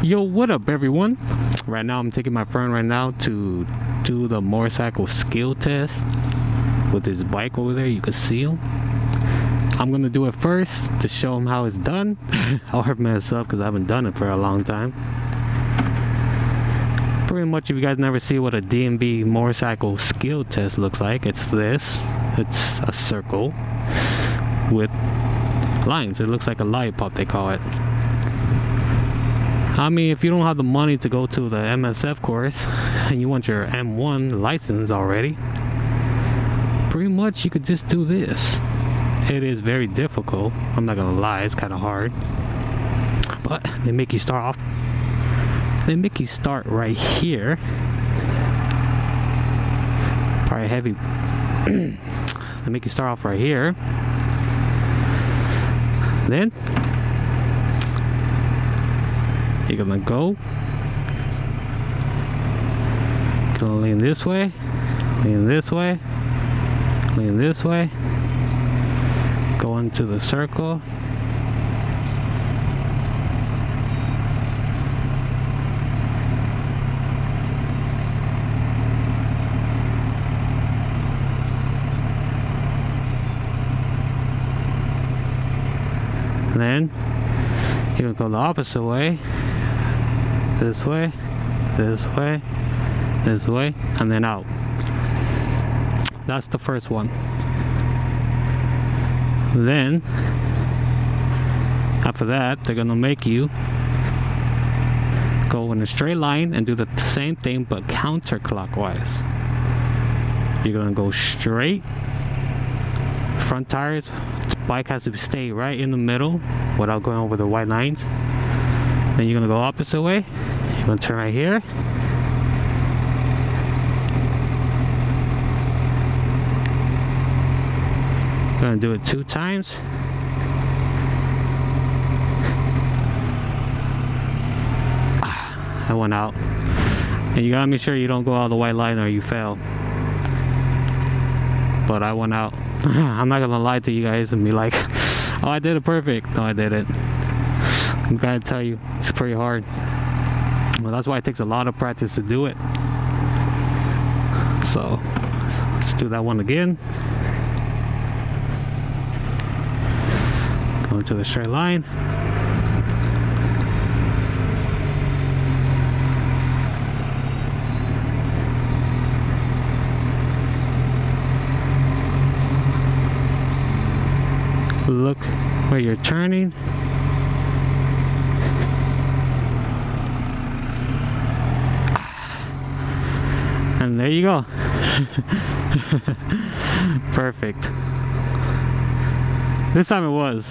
Yo, what up everyone? Right now I'm taking my friend right now to do the motorcycle skill test with his bike over there. You can see him. I'm gonna do it first to show him how it's done. I'll mess up because I haven't done it for a long time. Pretty much, if you guys never see what a DMV motorcycle skill test looks like, it's this. It's a circle with lines. It looks like a lollipop, they call it. I mean, if you don't have the money to go to the MSF course and you want your M1 license already, pretty much you could just do this. It is very difficult, I'm not gonna lie, it's kind of hard, but they make you start off, they make you start right here, probably heavy. They make you start off right here, then you're gonna go, gonna lean this way, lean this way, lean this way, go into the circle, and then you're gonna go the opposite way. This way, this way, this way, and then out. That's the first one. Then, after that, they're gonna make you go in a straight line and do the same thing but counterclockwise. You're gonna go straight, front tires, the bike has to stay right in the middle without going over the white lines. Then you're gonna go opposite way. You're gonna turn right here. Gonna do it 2 times. I went out. And you gotta make sure you don't go out the white line or you fail. But I went out. I'm not gonna lie to you guys and be like, oh, I did it perfect. No, I didn't. I gotta tell you, it's pretty hard. Well, that's why it takes a lot of practice to do it. So, let's do that one again. Go into the straight line. Look where you're turning. And there you go. Perfect. This time it was.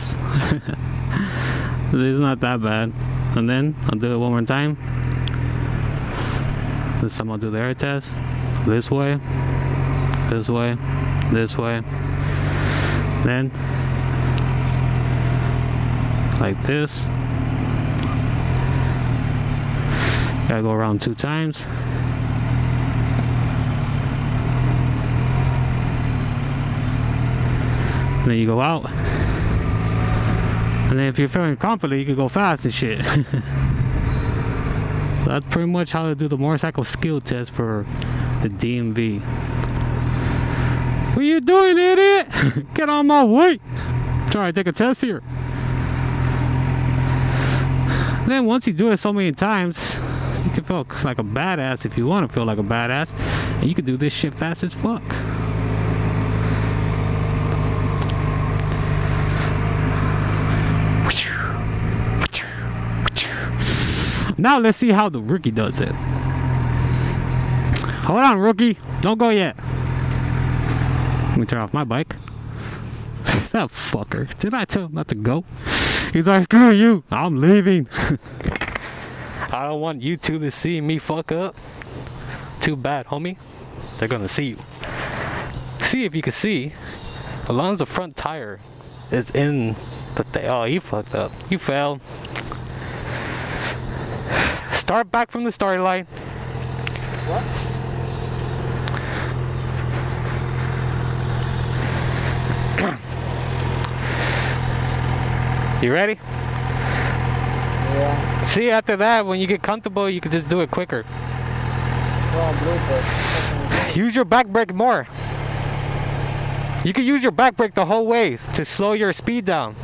It's not that bad. And then I'll do it one more time. This time I'll do the air test. This way, this way, this way. Then like this. Gotta go around 2 times. And then you go out. And then if you're feeling confident, you can go fast and shit. So that's pretty much how to do the motorcycle skill test for the DMV. What are you doing, idiot? Get on my way. Try to take a test here. Then once you do it so many times, you can feel like a badass if you want to feel like a badass. And you can do this shit fast as fuck. Now let's see how the rookie does it. Hold on, rookie. Don't go yet. Let me turn off my bike. That fucker. Did I tell him not to go? He's like, screw you. I'm leaving. I don't want you two to see me fuck up. Too bad, homie. They're gonna see you. See if you can see. Alonzo's front tire is in the thing. Oh, you fucked up. You failed. Start back from the start line. What? You ready? Yeah. See, after that, when you get comfortable, you can just do it quicker. Use your back brake more. You can use your back brake the whole way to slow your speed down.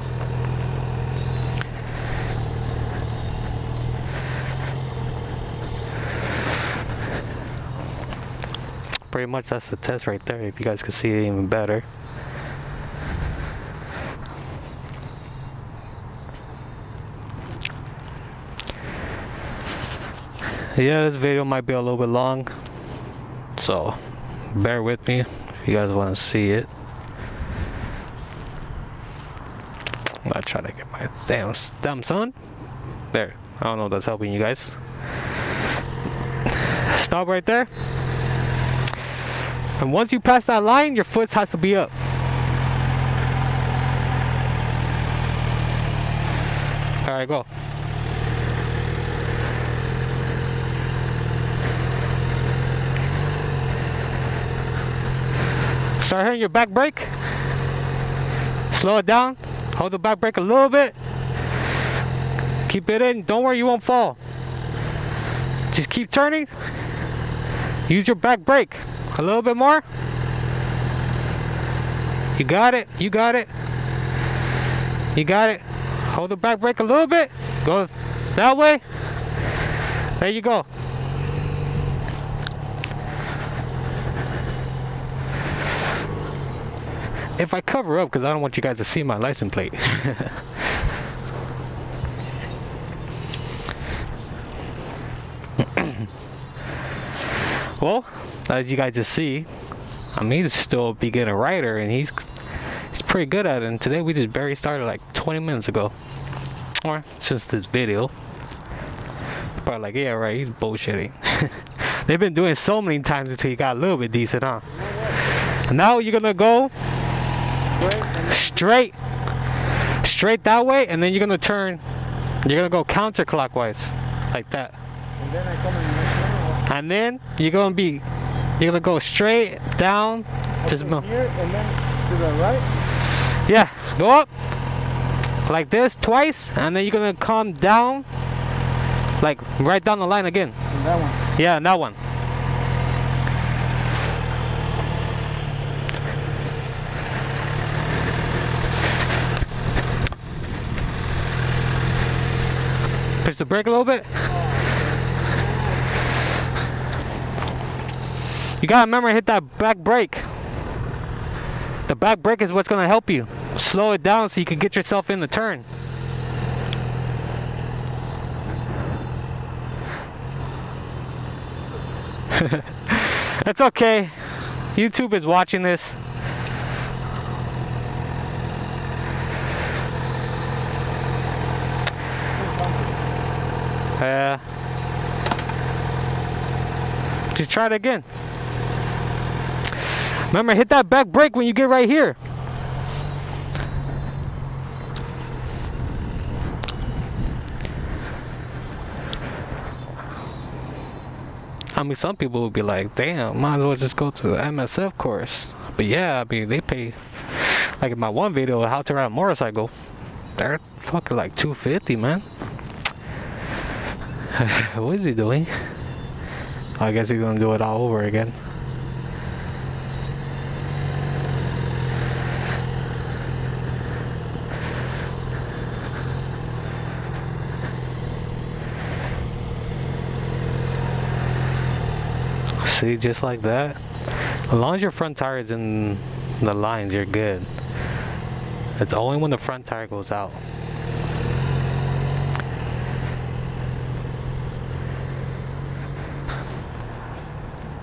Pretty much that's the test right there, if you guys can see it even better. Yeah, this video might be a little bit long, so bear with me if you guys want to see it. I'm gonna try to get my damn son. There, I don't know if that's helping you guys. Stop right there. And once you pass that line, your foot has to be up. Alright, go. Start hitting your back brake. Slow it down. Hold the back brake a little bit. Keep it in. Don't worry, you won't fall. Just keep turning. Use your back brake. A little bit more. You got it. You got it. You got it. Hold the back brake a little bit. Go that way. There you go. If I cover up, because I don't want you guys to see my license plate. Well, as you guys just see, I mean, he's still a beginner rider, and he's pretty good at it. And today we just barely started like 20 minutes ago, or since this video. Probably like, yeah, right, he's bullshitting. They've been doing so many times until you got a little bit decent, huh? And now you're gonna go straight that way, and then you're gonna turn. You're gonna go counterclockwise, like that. And then I come in the next one. And then you're gonna go straight down. Just move here and then to the right. Yeah, go up like this twice, and then you're gonna come down, like right down the line again. And that one. Yeah, and that one. Push the brake a little bit. You gotta remember to hit that back brake. The back brake is what's gonna help you slow it down so you can get yourself in the turn. That's okay. YouTube is watching this. Just try it again. Remember, hit that back brake when you get right here. I mean, some people would be like, damn, might as well just go to the MSF course. But yeah, I mean, they pay, like in my one video, how to ride a motorcycle, they're fucking like $250, man. What is he doing? I guess he's gonna do it all over again. See, just like that. As long as your front tire is in the lines, you're good. It's only when the front tire goes out.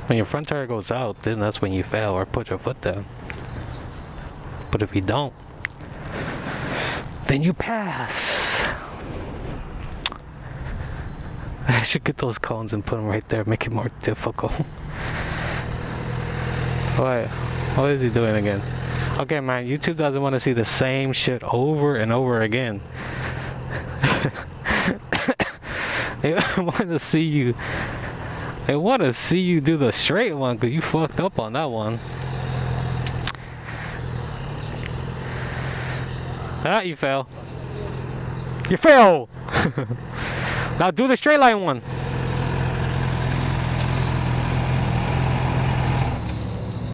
When your front tire goes out, then that's when you fail or put your foot down. But if you don't, then you pass. I should get those cones and put them right there, make it more difficult. What is he doing again? Okay, man, YouTube doesn't want to see the same shit over and over again. They want to see you. They want to see you do the straight one, because you fucked up on that one. Ah, you fail. You fail! Now do the straight line one.